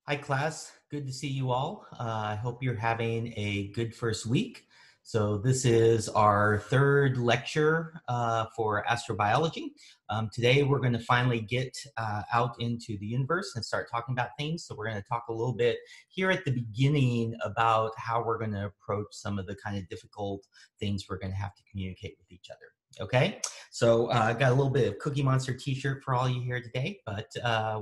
Hi, class. Good to see you all. I hope you're having a good first week. So this is our third lecture for astrobiology. Today we're going to finally get out into the universe and start talking about things. So we're going to talk a little bit here at the beginning about how we're going to approach some of the kind of difficult things we're going to have to communicate with each other. Okay, so I got a little bit of Cookie Monster t-shirt for all you here today, but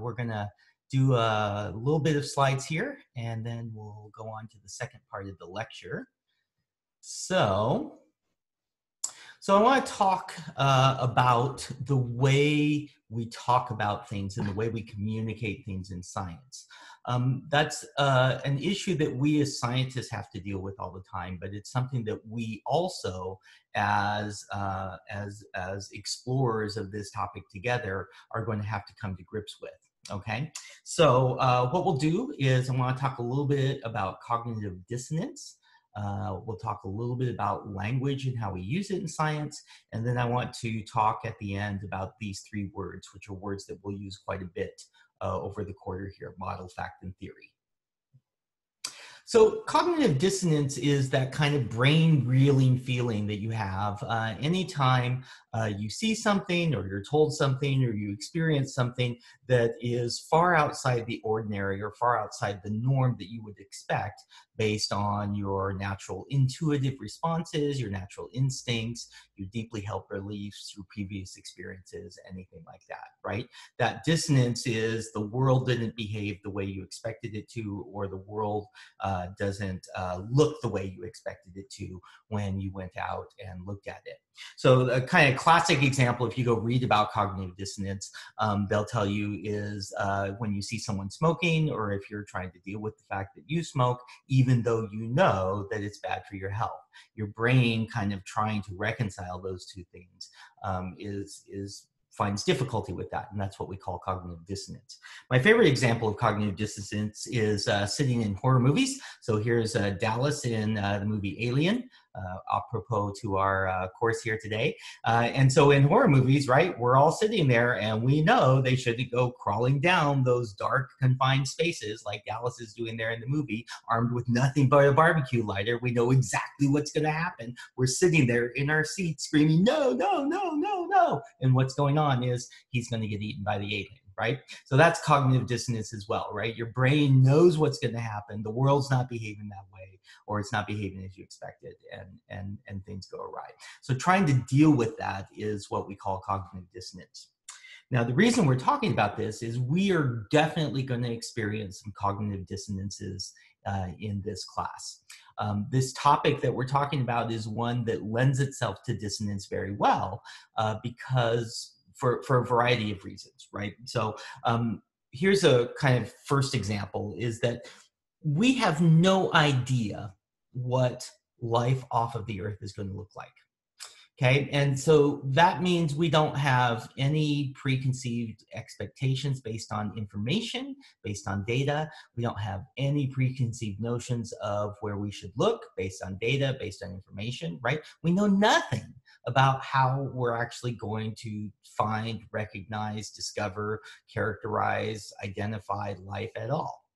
we're going to do a little bit of slides here, and then we'll go on to the second part of the lecture. So I want to talk about the way we talk about things and the way we communicate things in science. That's an issue that we as scientists have to deal with all the time, but it's something that we also, as explorers of this topic together, are going to have to come to grips with. Okay, so what we'll do is I want to talk a little bit about cognitive dissonance. We'll talk a little bit about language and how we use it in science. And then I want to talk at the end about these three words, which are words that we'll use quite a bit over the quarter here: model, fact, and theory. So cognitive dissonance is that kind of brain reeling feeling that you have anytime you see something, or you're told something, or you experience something that is far outside the ordinary or far outside the norm that you would expect based on your natural intuitive responses, your natural instincts, your deeply held beliefs, your previous experiences, anything like that, right? That dissonance is the world didn't behave the way you expected it to, or the world doesn't look the way you expected it to when you went out and looked at it. So a kind of classic example, if you go read about cognitive dissonance, they'll tell you is when you see someone smoking, or if you're trying to deal with the fact that you smoke, even though you know that it's bad for your health. Your brain kind of trying to reconcile those two things finds difficulty with that, and that's what we call cognitive dissonance. My favorite example of cognitive dissonance is sitting in horror movies. So here's Dallas in the movie Alien, apropos to our course here today. And so in horror movies, right, we're all sitting there and we know they shouldn't go crawling down those dark, confined spaces like Dallas is doing there in the movie, armed with nothing but a barbecue lighter. We know exactly what's going to happen. We're sitting there in our seats screaming, no, no, no, no, no. And what's going on is he's going to get eaten by the alien. Right? So that's cognitive dissonance as well, right? Your brain knows what's going to happen. The world's not behaving that way, or it's not behaving as you expected, and things go awry. So trying to deal with that is what we call cognitive dissonance. Now, the reason we're talking about this is we are definitely going to experience some cognitive dissonances in this class. This topic that we're talking about is one that lends itself to dissonance very well because for a variety of reasons, right? So here's a kind of first example, is that we have no idea what life off of the Earth is going to look like. Okay, and so that means we don't have any preconceived expectations based on information, based on data. We don't have any preconceived notions of where we should look based on data, based on information, right? We know nothing about how we're actually going to find, recognize, discover, characterize, identify life at all.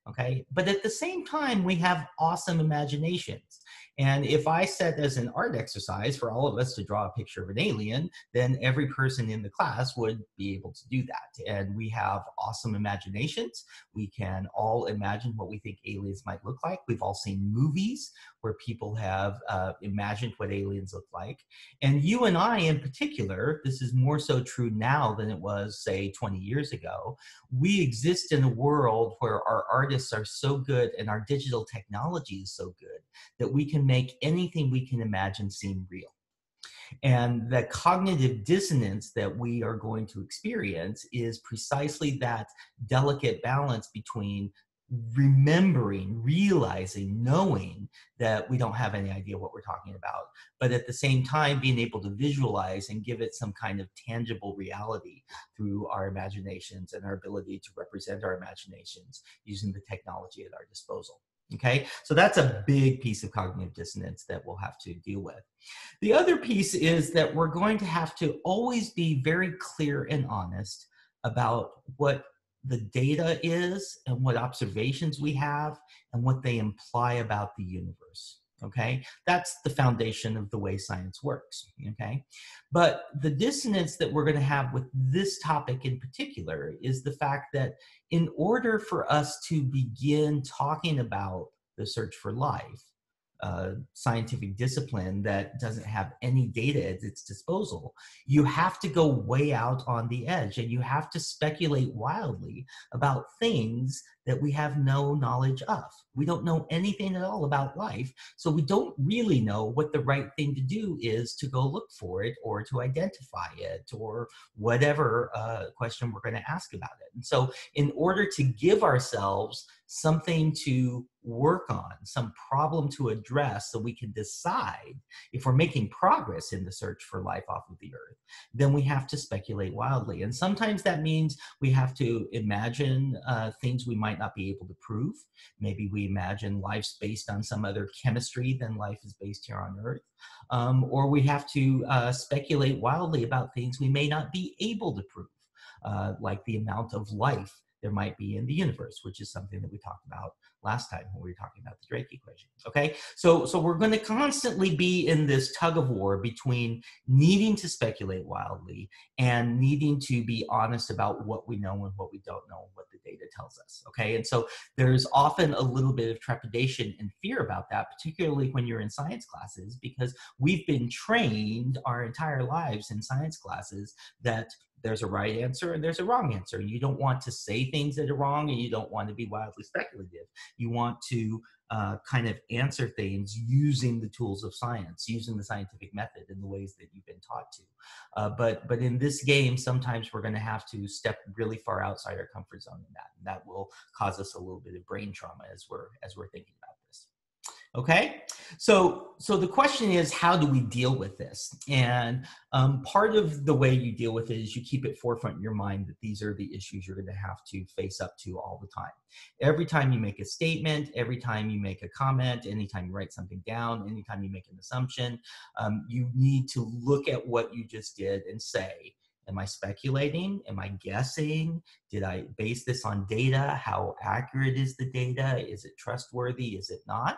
Okay, but at the same time, we have awesome imaginations. And if I set as an art exercise for all of us to draw a picture of an alien, then every person in the class would be able to do that. And we have awesome imaginations. We can all imagine what we think aliens might look like. We've all seen movies where people have imagined what aliens look like. And you and I in particular, this is more so true now than it was, say, 20 years ago. We exist in a world where our artists are so good and our digital technology is so good that we can make anything we can imagine seem real. And the cognitive dissonance that we are going to experience is precisely that delicate balance between remembering, realizing, knowing that we don't have any idea what we're talking about, but at the same time being able to visualize and give it some kind of tangible reality through our imaginations and our ability to represent our imaginations using the technology at our disposal. Okay, so that's a big piece of cognitive dissonance that we'll have to deal with. The other piece is that we're going to have to always be very clear and honest about what the data is and what observations we have and what they imply about the universe. Okay, that's the foundation of the way science works. Okay, but the dissonance that we're going to have with this topic in particular is the fact that in order for us to begin talking about the search for life, scientific discipline that doesn't have any data at its disposal, you have to go way out on the edge and you have to speculate wildly about things that we have no knowledge of. We don't know anything at all about life, so we don't really know what the right thing to do is to go look for it or to identify it or whatever question we're going to ask about it. And so in order to give ourselves something to work on, some problem to address so we can decide if we're making progress in the search for life off of the earth, then we have to speculate wildly. And sometimes that means we have to imagine things we might not be able to prove. Maybe we imagine life's based on some other chemistry than life is based here on earth. Or we have to speculate wildly about things we may not be able to prove, like the amount of life there might be in the universe, which is something that we talked about last time when we were talking about the Drake equation. Okay, so we're going to constantly be in this tug of war between needing to speculate wildly and needing to be honest about what we know and what we don't know, what the data tells us. Okay, and so there's often a little bit of trepidation and fear about that, particularly when you're in science classes, because we've been trained our entire lives in science classes that there's a right answer and there's a wrong answer. You don't want to say things that are wrong and you don't want to be wildly speculative. You want to kind of answer things using the tools of science, using the scientific method in the ways that you've been taught to. But in this game, sometimes we're going to have to step really far outside our comfort zone in that. And that will cause us a little bit of brain trauma as we're thinking about this. Okay, so the question is, how do we deal with this? And part of the way you deal with it is you keep it forefront in your mind that these are the issues you're going to have to face up to all the time. Every time you make a statement, every time you make a comment, anytime you write something down, anytime you make an assumption, you need to look at what you just did and say, am I speculating? Am I guessing? Did I base this on data? How accurate is the data? Is it trustworthy? Is it not?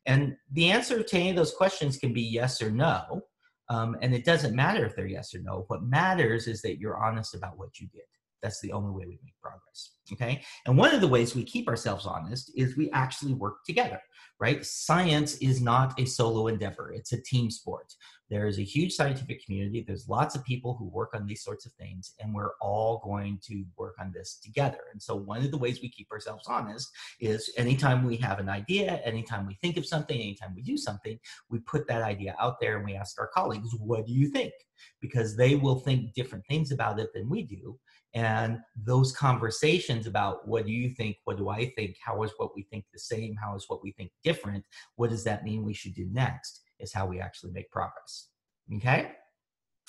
And the answer to any of those questions can be yes or no. And it doesn't matter if they're yes or no. What matters is that you're honest about what you did. That's the only way we make progress, okay? And one of the ways we keep ourselves honest is we actually work together, right? Science is not a solo endeavor. It's a team sport. There is a huge scientific community. There's lots of people who work on these sorts of things, and we're all going to work on this together. And so one of the ways we keep ourselves honest is anytime we have an idea, anytime we think of something, anytime we do something, we put that idea out there and we ask our colleagues, what do you think? Because they will think different things about it than we do. And those conversations about what do you think, what do I think, how is what we think the same, how is what we think different, what does that mean we should do next, is how we actually make progress. Okay?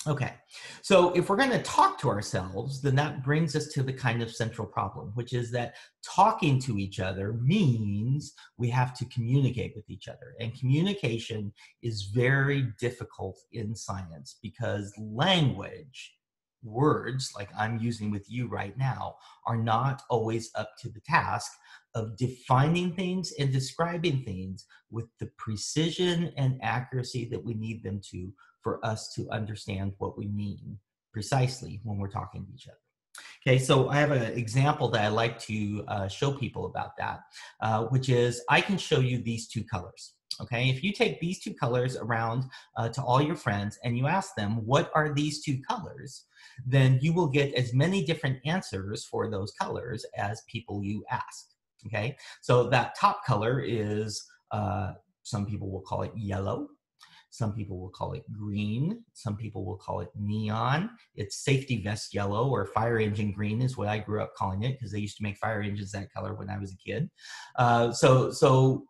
Okay, so if we're going to talk to ourselves, then that brings us to the kind of central problem, which is that talking to each other means we have to communicate with each other. And communication is very difficult in science because language, words like I'm using with you right now, are not always up to the task of defining things and describing things with the precision and accuracy that we need them to for us to understand what we mean precisely when we're talking to each other. Okay, so I have an example that I like to show people about that, which is I can show you these two colors. Okay, if you take these two colors around to all your friends and you ask them, what are these two colors? Then you will get as many different answers for those colors as people you ask. Okay, so that top color is, some people will call it yellow. Some people will call it green. Some people will call it neon. It's safety vest yellow, or fire engine green is what I grew up calling it, because they used to make fire engines that color when I was a kid. So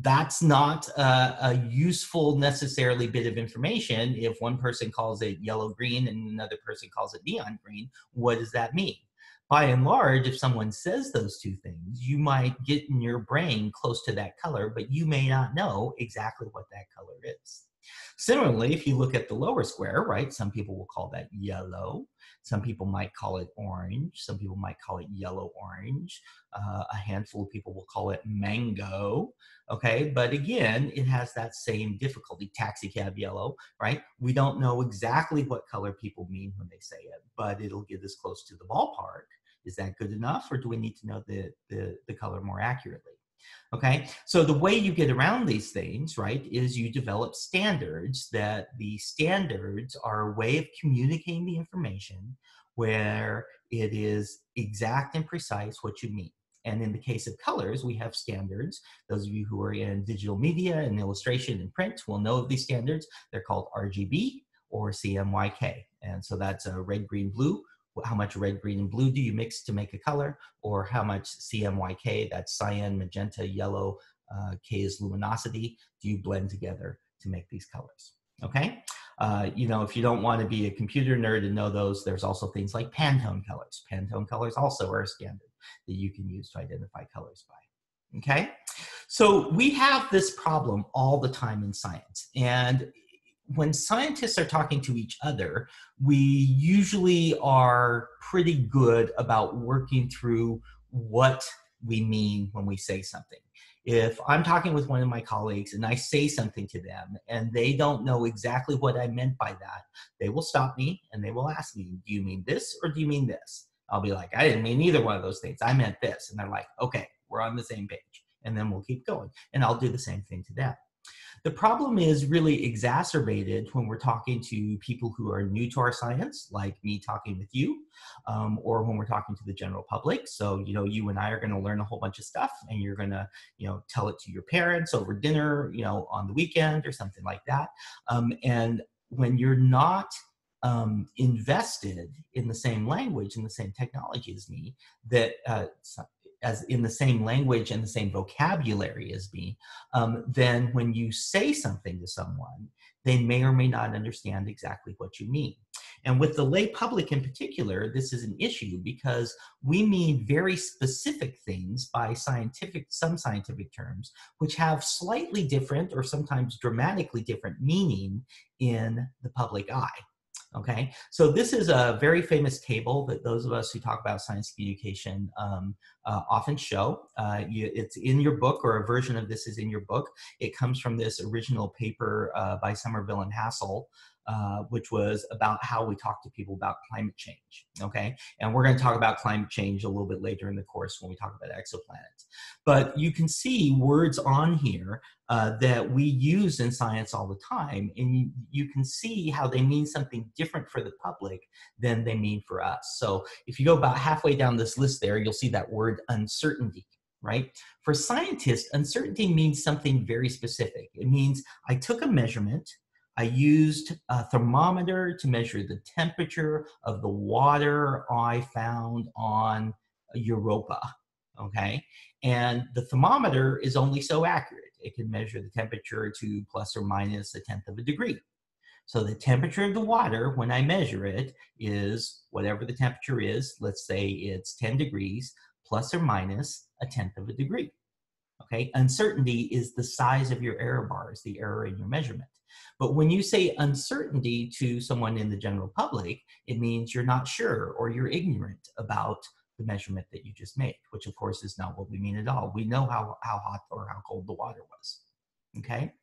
that's not a useful necessarily bit of information. If one person calls it yellow green and another person calls it neon green, what does that mean? By and large, if someone says those two things, you might get in your brain close to that color, but you may not know exactly what that color is. Similarly, if you look at the lower square, right, some people will call that yellow. Some people might call it orange. Some people might call it yellow-orange. A handful of people will call it mango, okay? But again, it has that same difficulty, taxi cab yellow, right? We don't know exactly what color people mean when they say it, but it'll get us close to the ballpark. Is that good enough, or do we need to know the color more accurately? Okay, so the way you get around these things, right, is you develop standards. That the standards are a way of communicating the information where it is exact and precise what you mean. And in the case of colors, we have standards. Those of you who are in digital media and illustration and print will know of these standards. They're called RGB or CMYK. And so that's a red, green, blue. How much red, green, and blue do you mix to make a color, or how much CMYK, that's cyan, magenta, yellow, K is luminosity, do you blend together to make these colors, okay? You know, if you don't want to be a computer nerd and know those, there's also things like Pantone colors. Pantone colors also are a standard that you can use to identify colors by, okay? So we have this problem all the time in science, and when scientists are talking to each other, we usually are pretty good about working through what we mean when we say something. If I'm talking with one of my colleagues and I say something to them and they don't know exactly what I meant by that, they will stop me and they will ask me, do you mean this or do you mean this? I'll be like, I didn't mean either one of those things. I meant this. And they're like, okay, we're on the same page. And then we'll keep going. And I'll do the same thing to them. The problem is really exacerbated when we're talking to people who are new to our science, like me talking with you, or when we're talking to the general public. So, you know, you and I are going to learn a whole bunch of stuff, and you're going to, you know, tell it to your parents over dinner, you know, on the weekend or something like that. And when you're not invested in the same language and the same technology as me, that as in the same language and the same vocabulary as me, then when you say something to someone, they may or may not understand exactly what you mean. And with the lay public in particular, this is an issue because we mean very specific things by some scientific terms, which have slightly different or sometimes dramatically different meaning in the public eye. Okay, so this is a very famous table that those of us who talk about science communication often show. It's in your book, or a version of this is in your book. It comes from this original paper by Somerville and Hassel, which was about how we talk to people about climate change, okay? And we're gonna talk about climate change a little bit later in the course when we talk about exoplanets. But you can see words on here that we use in science all the time, and you can see how they mean something different for the public than they mean for us. So if you go about halfway down this list there, you'll see that word uncertainty, right? For scientists, uncertainty means something very specific. It means I took a measurement, I used a thermometer to measure the temperature of the water I found on Europa, okay? And the thermometer is only so accurate. It can measure the temperature to plus or minus 1/10 of a degree. So the temperature of the water, when I measure it, is whatever the temperature is. Let's say it's 10 degrees plus or minus 1/10 of a degree. Okay, uncertainty is the size of your error bars, the error in your measurement. But when you say uncertainty to someone in the general public, it means you're not sure or you're ignorant about the measurement that you just made, which of course is not what we mean at all. We know how hot or how cold the water was, okay?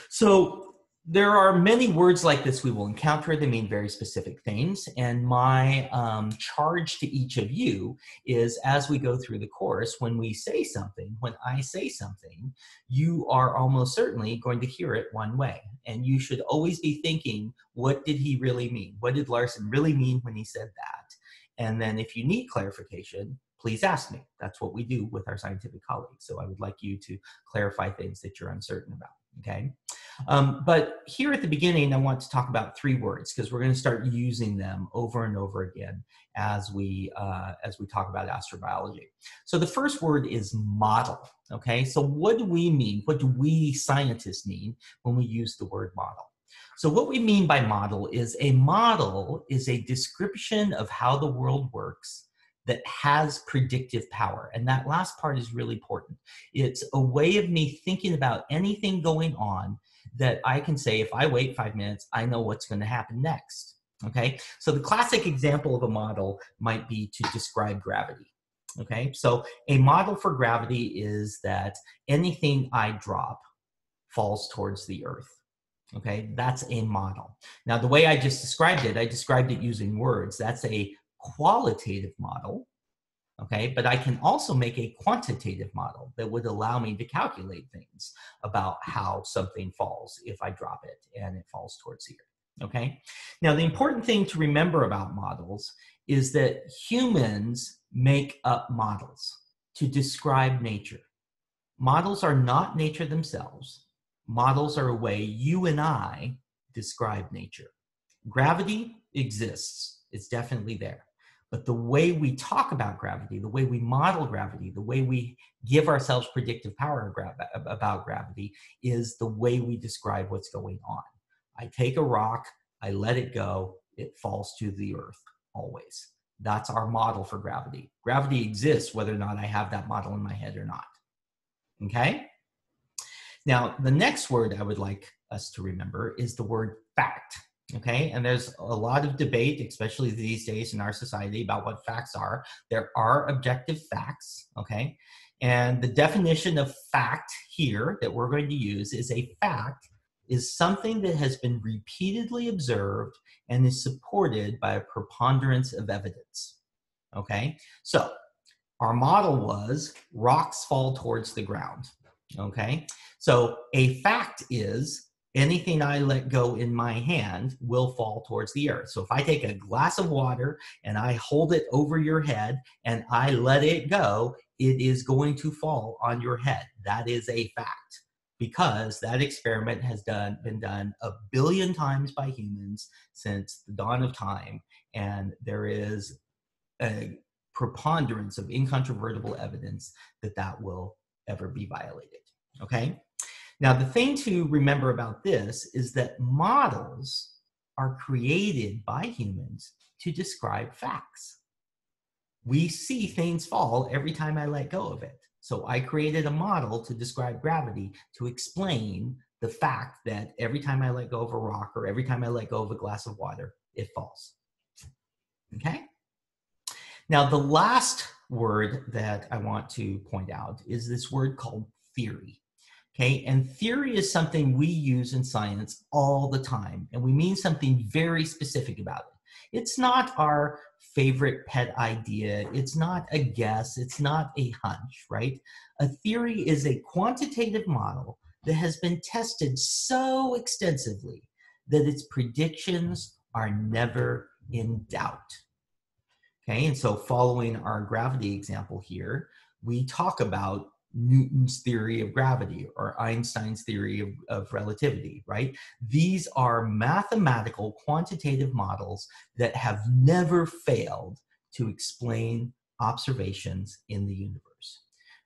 So there are many words like this we will encounter. They mean very specific things. And my charge to each of you is, as we go through the course, when we say something, when I say something, you are almost certainly going to hear it one way. And you should always be thinking, what did he really mean? What did Larson really mean when he said that? And then if you need clarification, please ask me. That's what we do with our scientific colleagues. So I would like you to clarify things that you're uncertain about, okay? But here at the beginning, I want to talk about 3 words because we're going to start using them over and over again as we talk about astrobiology. So the first word is model, okay? So what do we mean? What do we scientists mean when we use the word model? So what we mean by model is a description of how the world works that has predictive power. And that last part is really important. It's a way of me thinking about anything going on that I can say, if I wait 5 minutes, I know what's going to happen next. Okay, so the classic example of a model might be to describe gravity. Okay, so a model for gravity is that anything I drop falls towards the earth. Okay, that's a model. Now, the way I just described it, I described it using words. That's a qualitative model. Okay, but I can also make a quantitative model that would allow me to calculate things about how something falls if I drop it and it falls towards the earth. Okay, now the important thing to remember about models is that humans make up models to describe nature. Models are not nature themselves. Models are a way you and I describe nature. Gravity exists, it's definitely there. But the way we talk about gravity, the way we model gravity, the way we give ourselves predictive power about gravity is the way we describe what's going on. I take a rock, I let it go, it falls to the earth, always. That's our model for gravity. Gravity exists whether or not I have that model in my head or not. Okay? Now, the next word I would like us to remember is the word fact. Okay, and there's a lot of debate, especially these days in our society, about what facts are. There are objective facts, okay? And the definition of fact here that we're going to use is a fact is something that has been repeatedly observed and is supported by a preponderance of evidence, okay? So our model was rocks fall towards the ground, okay? So a fact is anything I let go in my hand will fall towards the earth. So if I take a glass of water and I hold it over your head and I let it go, it is going to fall on your head. That is a fact, because that experiment has been done 1 billion times by humans since the dawn of time, and there is a preponderance of incontrovertible evidence that that will ever be violated, okay? Now, the thing to remember about this is that models are created by humans to describe facts. We see things fall every time I let go of it. So I created a model to describe gravity to explain the fact that every time I let go of a rock or every time I let go of a glass of water, it falls. Okay? Now, the last word that I want to point out is this word called theory. Okay, and theory is something we use in science all the time, and we mean something very specific about it. It's not our favorite pet idea. It's not a guess. It's not a hunch, right? A theory is a quantitative model that has been tested so extensively that its predictions are never in doubt. Okay, and so following our gravity example here, we talk about Newton's theory of gravity or Einstein's theory of relativity, right? These are mathematical quantitative models that have never failed to explain observations in the universe.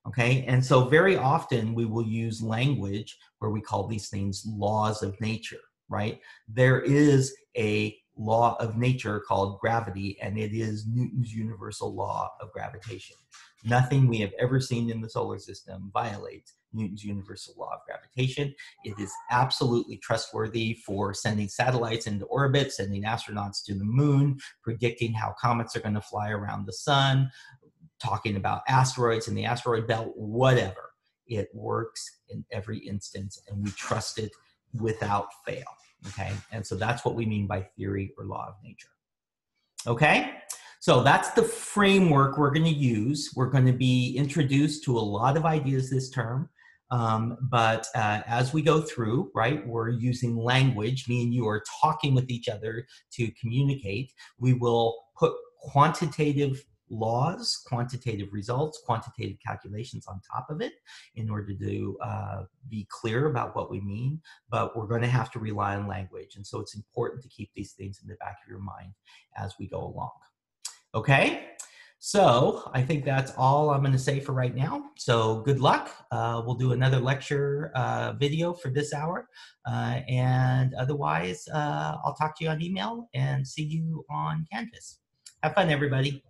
Okay, and so very often we will use language where we call these things laws of nature, right? There is a law of nature called gravity, and it is Newton's universal law of gravitation. Nothing we have ever seen in the solar system violates Newton's universal law of gravitation. It is absolutely trustworthy for sending satellites into orbit, sending astronauts to the moon, predicting how comets are going to fly around the sun, talking about asteroids in the asteroid belt, whatever. It works in every instance, and we trust it without fail. Okay, and so that's what we mean by theory or law of nature. Okay, so that's the framework we're going to use. We're going to be introduced to a lot of ideas this term, but as we go through, right, we're using language. Me and you are talking with each other to communicate. We will put quantitative laws, quantitative results, quantitative calculations on top of it in order to be clear about what we mean, but we're going to have to rely on language. And so it's important to keep these things in the back of your mind as we go along. Okay, so I think that's all I'm going to say for right now. So good luck. We'll do another lecture video for this hour. And otherwise, I'll talk to you on email and see you on Canvas. Have fun, everybody.